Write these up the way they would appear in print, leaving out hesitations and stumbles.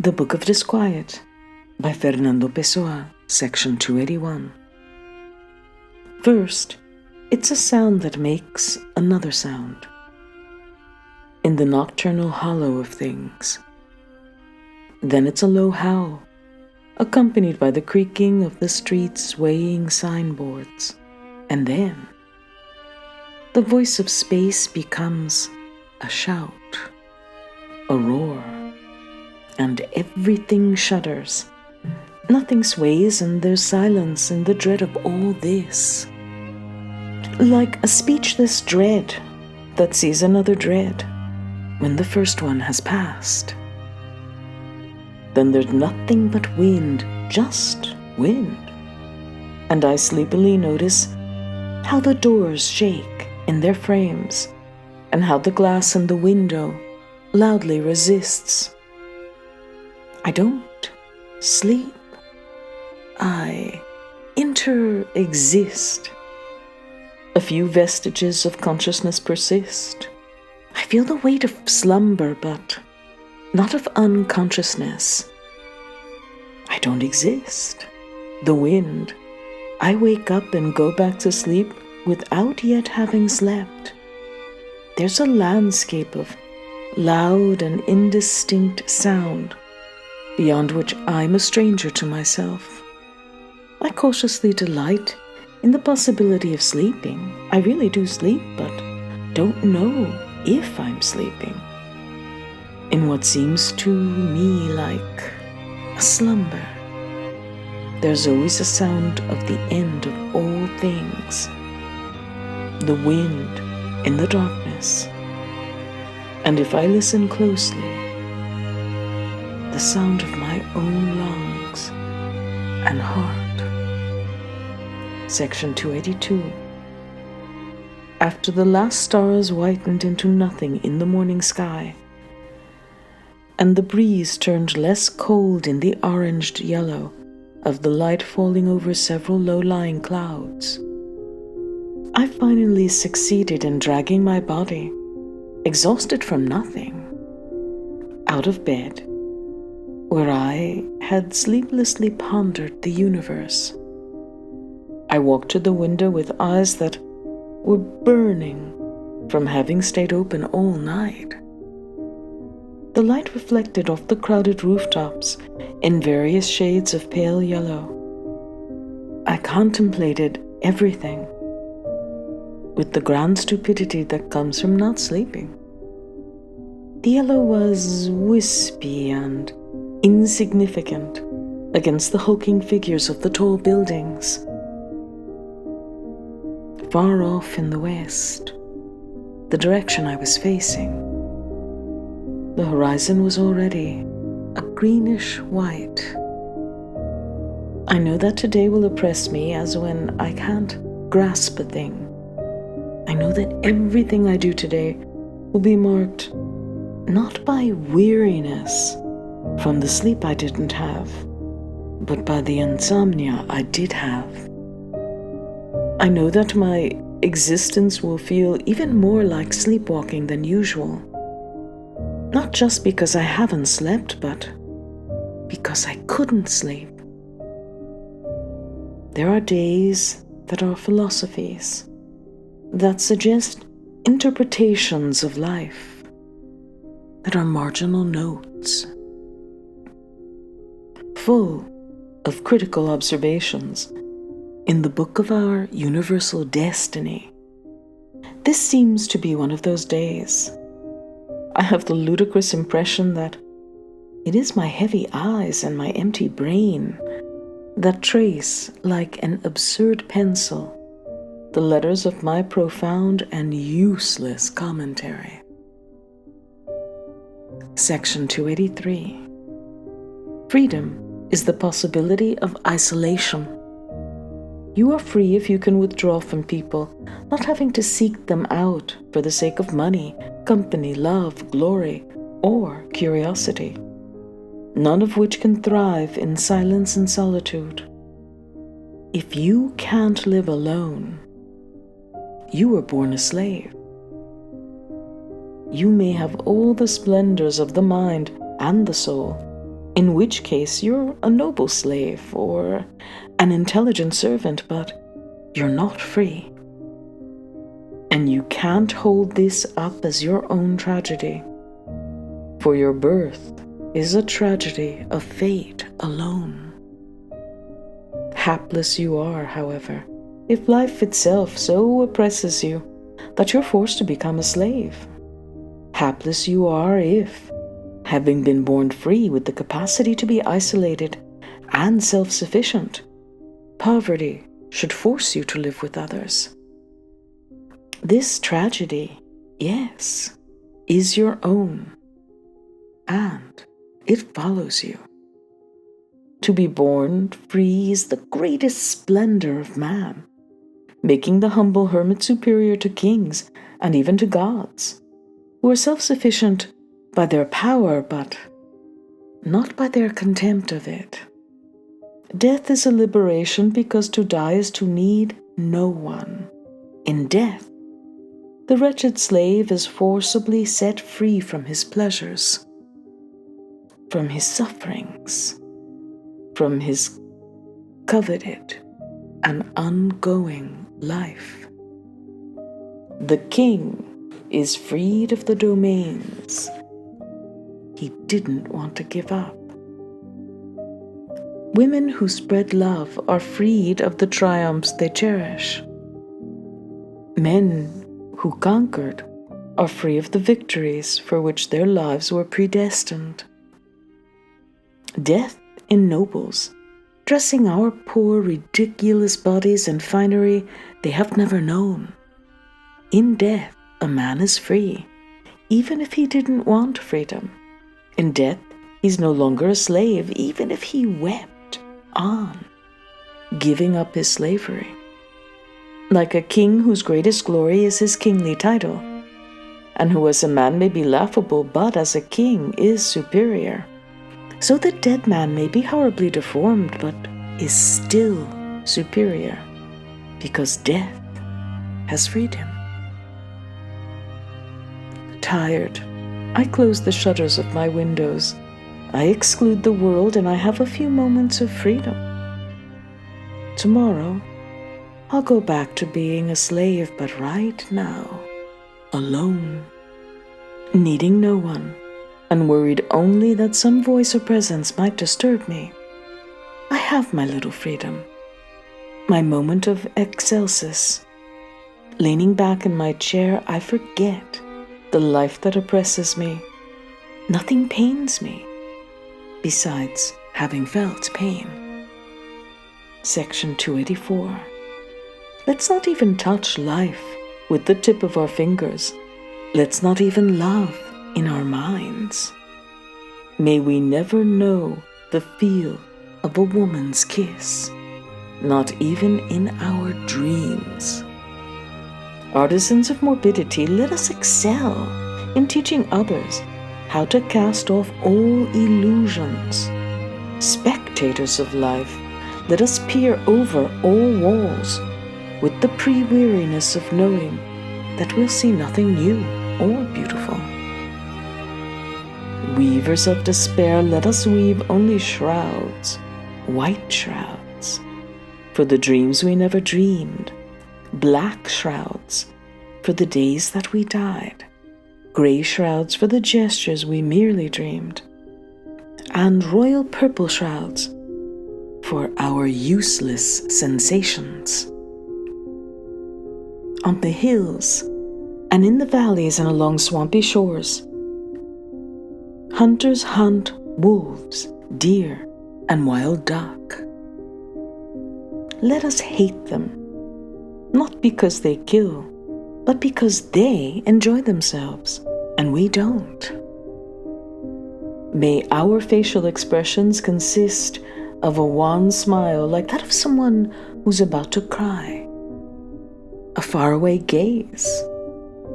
The Book of Disquiet by Fernando Pessoa, Section 281. First, it's a sound that makes another sound. In the nocturnal hollow of things. Then it's a low howl, accompanied by the creaking of the street's swaying signboards. And then, the voice of space becomes a shout, a roar, and everything shudders. Nothing sways, and there's silence in the dread of all this. Like a speechless dread that sees another dread when the first one has passed. Then there's nothing but wind, just wind. And I sleepily notice how the doors shake in their frames, and how the glass in the window loudly resists. I don't sleep. I inter-exist. A few vestiges of consciousness persist. I feel the weight of slumber, but not of unconsciousness. I don't exist. The wind. I wake up and go back to sleep without yet having slept. There's a landscape of loud and indistinct sound, beyond which I'm a stranger to myself. I cautiously delight in the possibility of sleeping. I really do sleep, but don't know if I'm sleeping. In what seems to me like a slumber. There's always a sound of the end of all things. The wind in the darkness. And if I listen closely, the sound of my own lungs and heart. Section 282. After the last stars whitened into nothing in the morning sky, and the breeze turned less cold in the oranged yellow of the light falling over several low-lying clouds, I finally succeeded in dragging my body, exhausted from nothing, out of bed, where I had sleeplessly pondered the universe. I walked to the window with eyes that were burning from having stayed open all night. The light reflected off the crowded rooftops in various shades of pale yellow. I contemplated everything with the grand stupidity that comes from not sleeping. The yellow was wispy and insignificant against the hulking figures of the tall buildings. Far off in the west, the direction I was facing, the horizon was already a greenish white. I know that today will oppress me as when I can't grasp a thing. I know that everything I do today will be marked not by weariness from the sleep I didn't have, but by the insomnia I did have. I know that my existence will feel even more like sleepwalking than usual. Not just because I haven't slept, but because I couldn't sleep. There are days that are philosophies, that suggest interpretations of life, that are marginal notes, full of critical observations in the book of our universal destiny. This seems to be one of those days. I have the ludicrous impression that it is my heavy eyes and my empty brain that trace, like an absurd pencil, the letters of my profound and useless commentary. Section 283. Freedom is the possibility of isolation. You are free if you can withdraw from people, not having to seek them out for the sake of money, company, love, glory, or curiosity, none of which can thrive in silence and solitude. If you can't live alone, you were born a slave. You may have all the splendors of the mind and the soul, in which case you're a noble slave or an intelligent servant, but you're not free. And you can't hold this up as your own tragedy, for your birth is a tragedy of fate alone. Hapless you are, however, if life itself so oppresses you that you're forced to become a slave. Hapless you are if, having been born free with the capacity to be isolated and self-sufficient, poverty should force you to live with others. This tragedy, yes, is your own, and it follows you. To be born free is the greatest splendor of man, making the humble hermit superior to kings and even to gods, who are self-sufficient by their power, but not by their contempt of it. Death is a liberation because to die is to need no one. In death, the wretched slave is forcibly set free from his pleasures, from his sufferings, from his coveted and ongoing life. The king is freed of the domains he didn't want to give up. Women who spread love are freed of the triumphs they cherish. Men who conquered are free of the victories for which their lives were predestined. Death ennobles, dressing our poor, ridiculous bodies in finery they have never known. In death, a man is free, even if he didn't want freedom. In death, he's no longer a slave, even if he wept on, giving up his slavery. Like a king whose greatest glory is his kingly title, and who as a man may be laughable, but as a king is superior. So the dead man may be horribly deformed, but is still superior, because death has freed him. Tired, I close the shutters of my windows. I exclude the world, and I have a few moments of freedom. Tomorrow, I'll go back to being a slave, but right now, alone, needing no one, and worried only that some voice or presence might disturb me. I have my little freedom, my moment of excelsis. Leaning back in my chair, I forget the life that oppresses me. Nothing pains me, besides having felt pain. Section 284. Let's not even touch life with the tip of our fingers. Let's not even love in our minds. May we never know the feel of a woman's kiss, not even in our dreams. Artisans of morbidity, let us excel in teaching others how to cast off all illusions. Spectators of life, let us peer over all walls with the pre-weariness of knowing that we'll see nothing new or beautiful. Weavers of despair, let us weave only shrouds, white shrouds, for the dreams we never dreamed, black shrouds for the days that we died, gray shrouds for the gestures we merely dreamed, and royal purple shrouds for our useless sensations. On the hills and in the valleys and along swampy shores, hunters hunt wolves, deer, and wild duck. Let us hate them, not because they kill, but because they enjoy themselves, and we don't. May our facial expressions consist of a wan smile like that of someone who's about to cry, a faraway gaze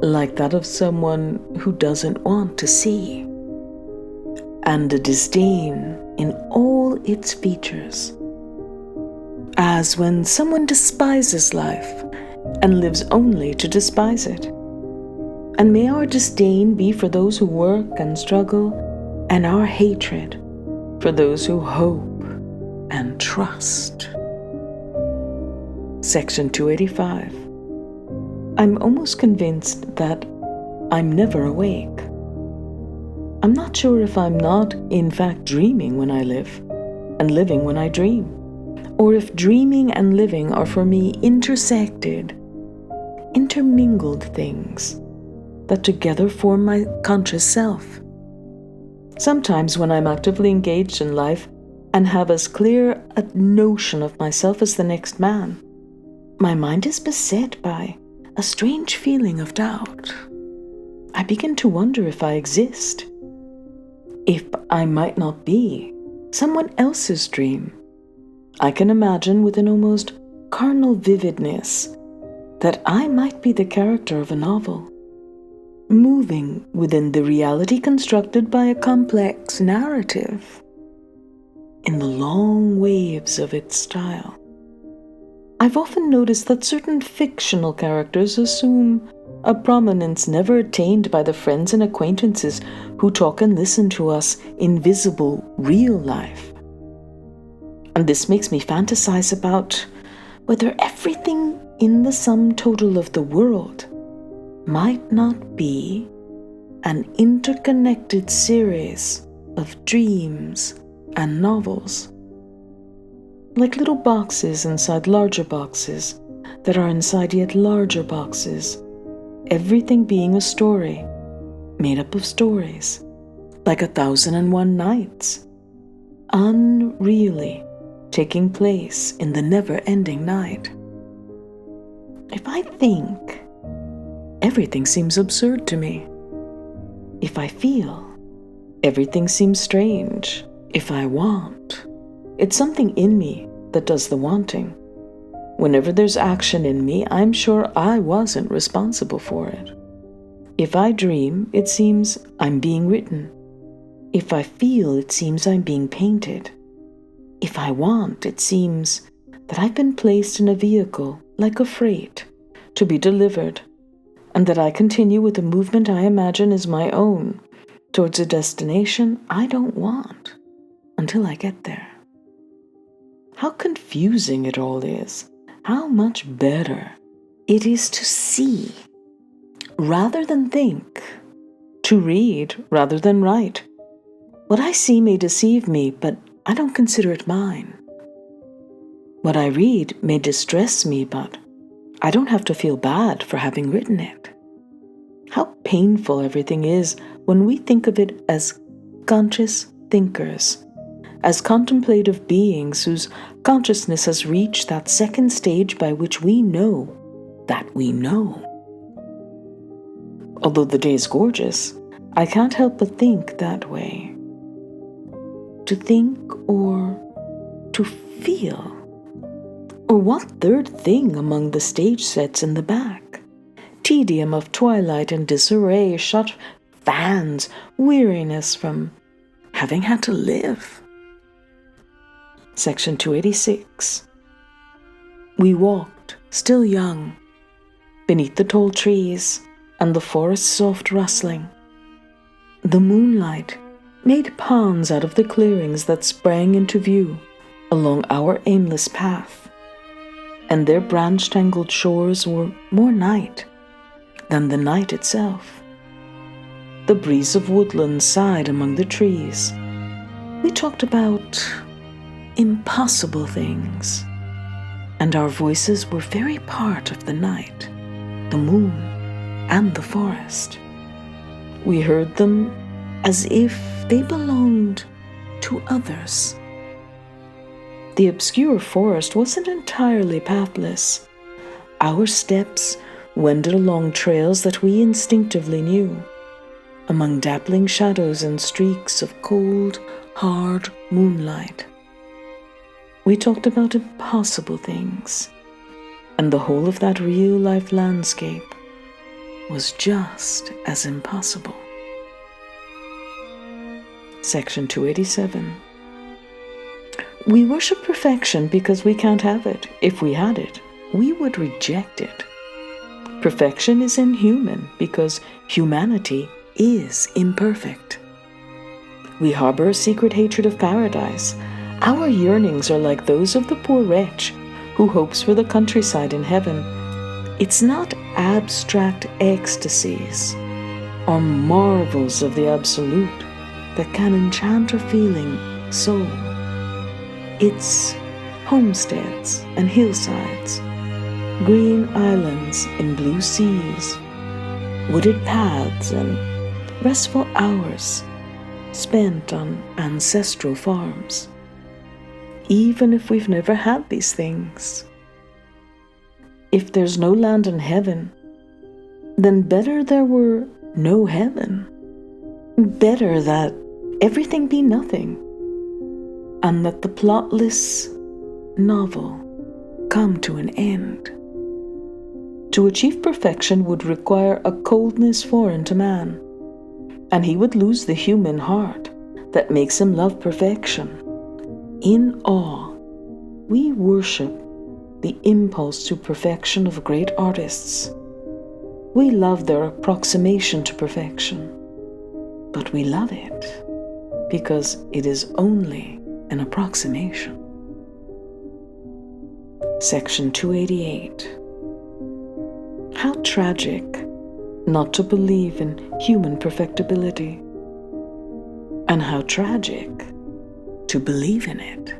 like that of someone who doesn't want to see, and a disdain in all its features, as when someone despises life and lives only to despise it. And may our disdain be for those who work and struggle, and our hatred for those who hope and trust. Section 285. I'm almost convinced that I'm never awake. I'm not sure if I'm not, in fact, dreaming when I live, and living when I dream, or if dreaming and living are for me intersected, intermingled things that together form my conscious self. Sometimes when I'm actively engaged in life and have as clear a notion of myself as the next man, my mind is beset by a strange feeling of doubt. I begin to wonder if I exist, if I might not be someone else's dream. I can imagine with an almost carnal vividness that I might be the character of a novel, moving within the reality constructed by a complex narrative, in the long waves of its style. I've often noticed that certain fictional characters assume a prominence never attained by the friends and acquaintances who talk and listen to us in visible, real life. And this makes me fantasize about whether everything in the sum total of the world might not be an interconnected series of dreams and novels, like little boxes inside larger boxes that are inside yet larger boxes, everything being a story made up of stories, like 1,001 Nights, unreally taking place in the never-ending night. If I think, everything seems absurd to me. If I feel, everything seems strange. If I want, it's something in me that does the wanting. Whenever there's action in me, I'm sure I wasn't responsible for it. If I dream, it seems I'm being written. If I feel, it seems I'm being painted. If I want, it seems that I've been placed in a vehicle, like a freight, to be delivered, and that I continue with a movement I imagine is my own, towards a destination I don't want, until I get there. How confusing it all is. How much better it is to see rather than think, to read rather than write. What I see may deceive me, but I don't consider it mine. What I read may distress me, but I don't have to feel bad for having written it. How painful everything is when we think of it as conscious thinkers, as contemplative beings whose consciousness has reached that second stage by which we know that we know. Although the day is gorgeous, I can't help but think that way. To think or to feel. Or what third thing among the stage sets in the back? Tedium of twilight and disarray, shut fans, weariness from having had to live. Section 286. We walked, still young, beneath the tall trees and the forest's soft rustling. The moonlight made ponds out of the clearings that sprang into view along our aimless path, and their branch-tangled shores were more night than the night itself. The breeze of woodland sighed among the trees. We talked about impossible things, and our voices were very part of the night, the moon, and the forest. We heard them as if they belonged to others. The obscure forest wasn't entirely pathless. Our steps wended along trails that we instinctively knew, among dappling shadows and streaks of cold, hard moonlight. We talked about impossible things, and the whole of that real-life landscape was just as impossible. Section 287. We worship perfection because we can't have it. If we had it, we would reject it. Perfection is inhuman because humanity is imperfect. We harbor a secret hatred of paradise. Our yearnings are like those of the poor wretch who hopes for the countryside in heaven. It's not abstract ecstasies or marvels of the absolute that can enchant our feeling soul. It's homesteads and hillsides, green islands in blue seas, wooded paths and restful hours spent on ancestral farms, even if we've never had these things. If there's no land in heaven, then better there were no heaven. Better that everything be nothing, and that the plotless novel come to an end. To achieve perfection would require a coldness foreign to man, and he would lose the human heart that makes him love perfection. In awe, we worship the impulse to perfection of great artists. We love their approximation to perfection, but we love it because it is only an approximation. Section 288. How tragic not to believe in human perfectibility, and how tragic to believe in it.